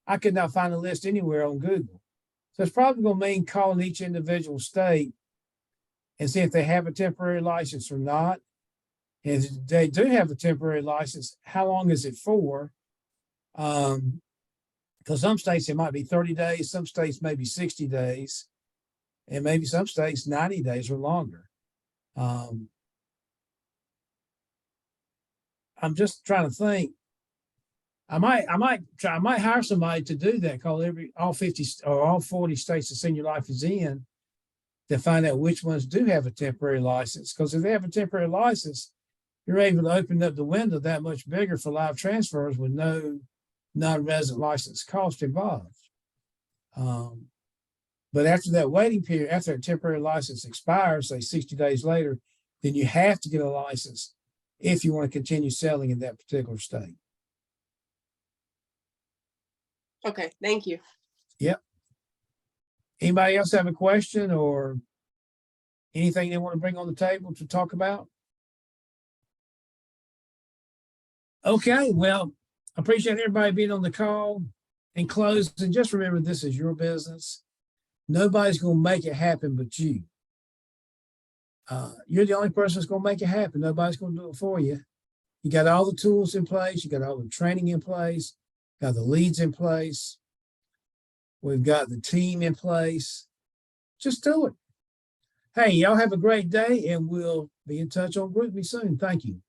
I could not find a list anywhere on Google. So it's probably going to mean calling each individual state and see if they have a temporary license or not. And if they do have a temporary license, how long is it for? Because some states it might be 30 days, some states maybe 60 days, and maybe some states 90 days or longer. I'm just trying to think. I might hire somebody to do that. Call all 50 or all 40 states that Senior Life is in to find out which ones do have a temporary license. Because if they have a temporary license, you're able to open up the window that much bigger for live transfers with no non-resident license cost involved. But after that waiting period, after a temporary license expires, say 60 days later, then you have to get a license if you want to continue selling in that particular state. Okay, thank you. Yep. Anybody else have a question or anything they want to bring on the table to talk about? Okay, well, I appreciate everybody being on the call. In closing, just remember, this is your business. Nobody's going to make it happen but you. You're the only person that's going to make it happen. Nobody's going to do it for you. You got all the tools in place. You got all the training in place. Got the leads in place. We've got the team in place. Just do it. Hey, y'all have a great day, and we'll be in touch on GroupMe soon. Thank you.